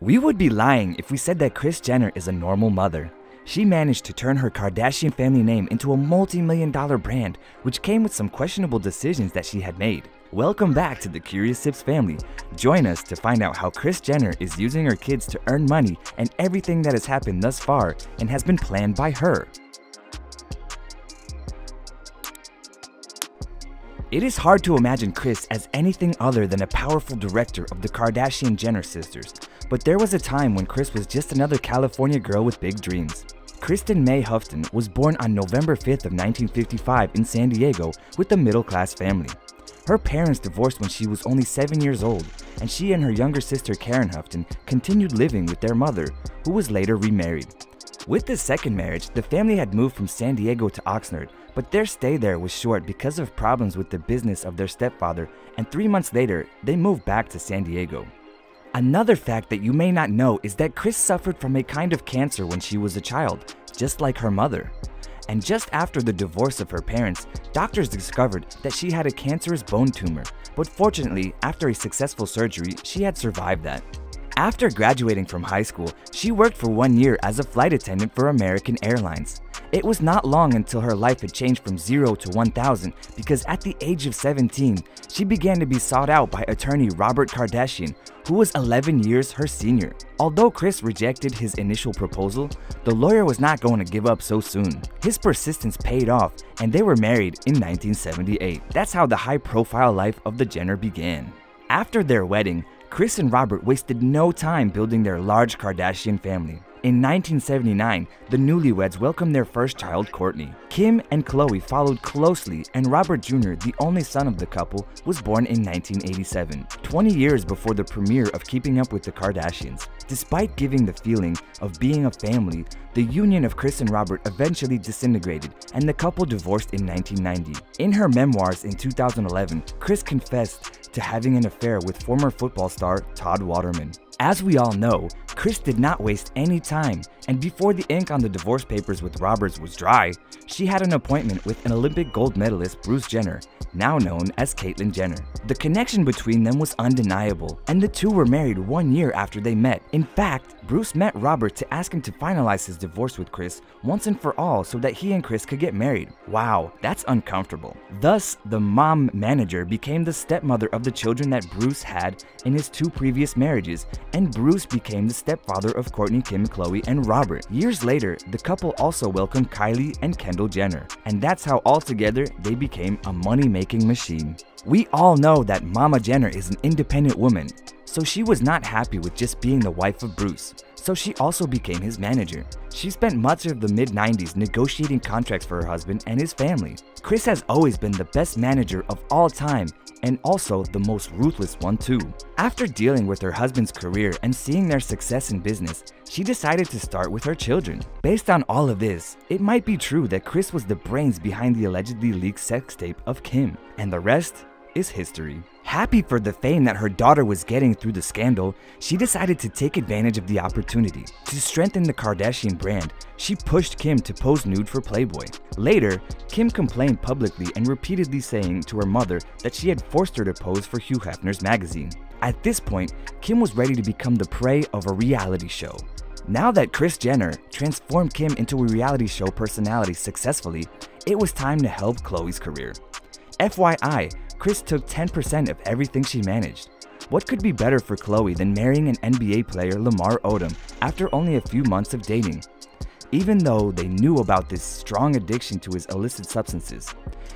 We would be lying if we said that Kris Jenner is a normal mother. She managed to turn her Kardashian family name into a multi-million-dollar brand, which came with some questionable decisions that she had made. Welcome back to the Curious Sips family. Join us to find out how Kris Jenner is using her kids to earn money and everything that has happened thus far and has been planned by her. It is hard to imagine Kris as anything other than a powerful director of the Kardashian-Jenner sisters, but there was a time when Kris was just another California girl with big dreams. Kristen May Houghton was born on November 5th of 1955 in San Diego with a middle-class family. Her parents divorced when she was only 7 years old, and she and her younger sister Karen Houghton continued living with their mother, who was later remarried. With this second marriage, the family had moved from San Diego to Oxnard, but their stay there was short because of problems with the business of their stepfather, and 3 months later, they moved back to San Diego. Another fact that you may not know is that Kris suffered from a kind of cancer when she was a child, just like her mother. And just after the divorce of her parents, doctors discovered that she had a cancerous bone tumor, but fortunately, after a successful surgery, she had survived that. After graduating from high school, she worked for 1 year as a flight attendant for American Airlines. It was not long until her life had changed from 0 to 1,000 because at the age of 17, she began to be sought out by attorney Robert Kardashian, who was 11 years her senior. Although Kris rejected his initial proposal, the lawyer was not going to give up so soon. His persistence paid off, and they were married in 1978. That's how the high-profile life of the Jenner began. After their wedding, Kris and Robert wasted no time building their large Kardashian family. In 1979, the newlyweds welcomed their first child, Kourtney. Kim and Khloé followed closely, and Robert Jr., the only son of the couple, was born in 1987, 20 years before the premiere of Keeping Up with the Kardashians. Despite giving the feeling of being a family, the union of Kris and Robert eventually disintegrated, and the couple divorced in 1990. In her memoirs in 2011, Kris confessed to having an affair with former football star Todd Waterman. As we all know, Kris did not waste any time, and before the ink on the divorce papers with Roberts was dry, she had an appointment with an Olympic gold medalist Bruce Jenner, now known as Caitlyn Jenner. The connection between them was undeniable, and the two were married 1 year after they met. In fact, Bruce met Robert to ask him to finalize his divorce with Kris once and for all so that he and Kris could get married. Wow, that's uncomfortable. Thus, the mom manager became the stepmother of the children that Bruce had in his 2 previous marriages, and Bruce became the stepfather of Kourtney, Kim, Khloé, and Robert. Years later, the couple also welcomed Kylie and Kendall Jenner, and that's how altogether they became a money-making machine. We all know that Mama Jenner is an independent woman, so she was not happy with just being the wife of Bruce, so she also became his manager. She spent much of the mid-90s negotiating contracts for her husband and his family. Kris has always been the best manager of all time, and also the most ruthless one too. After dealing with her husband's career and seeing their success in business, she decided to start with her children. Based on all of this, it might be true that Kris was the brains behind the allegedly leaked sex tape of Kim, and the rest is history. Happy for the fame that her daughter was getting through the scandal, she decided to take advantage of the opportunity. To strengthen the Kardashian brand, she pushed Kim to pose nude for Playboy. Later, Kim complained publicly and repeatedly saying to her mother that she had forced her to pose for Hugh Hefner's magazine. At this point, Kim was ready to become the prey of a reality show. Now that Kris Jenner transformed Kim into a reality show personality successfully, it was time to help Khloé's career. FYI, Kris took 10% of everything she managed. What could be better for Khloé than marrying an NBA player, Lamar Odom, after only a few months of dating? Even though they knew about this strong addiction to his illicit substances,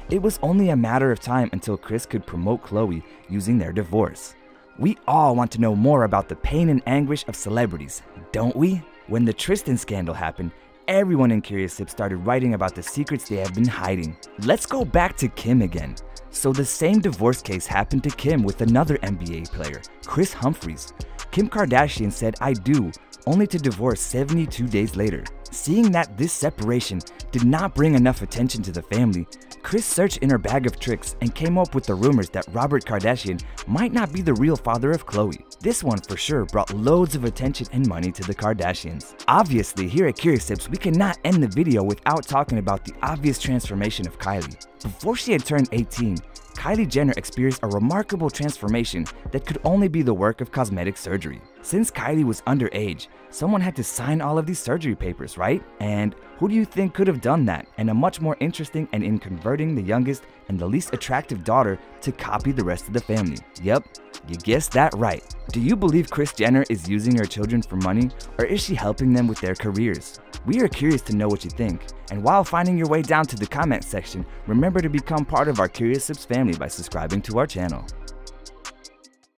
it was only a matter of time until Kris could promote Khloé using their divorce. We all want to know more about the pain and anguish of celebrities, don't we? When the Tristan scandal happened, everyone in Curious Sips started writing about the secrets they have been hiding. Let's go back to Kim again. So the same divorce case happened to Kim with another NBA player, Kris Humphries. Kim Kardashian said "I do," only to divorce 72 days later. Seeing that this separation did not bring enough attention to the family, Kris searched in her bag of tricks and came up with the rumors that Robert Kardashian might not be the real father of Khloé. This one for sure brought loads of attention and money to the Kardashians. Obviously, here at Curious Sips, we cannot end the video without talking about the obvious transformation of Kylie. Before she had turned 18, Kylie Jenner experienced a remarkable transformation that could only be the work of cosmetic surgery. Since Kylie was underage, someone had to sign all of these surgery papers, right? And who do you think could have done that? And a much more interesting and in converting the youngest and the least attractive daughter to copy the rest of the family. Yep, you guessed that right. Do you believe Kris Jenner is using her children for money, or is she helping them with their careers? We are curious to know what you think. And while finding your way down to the comment section, remember to become part of our Curious Sips family by subscribing to our channel.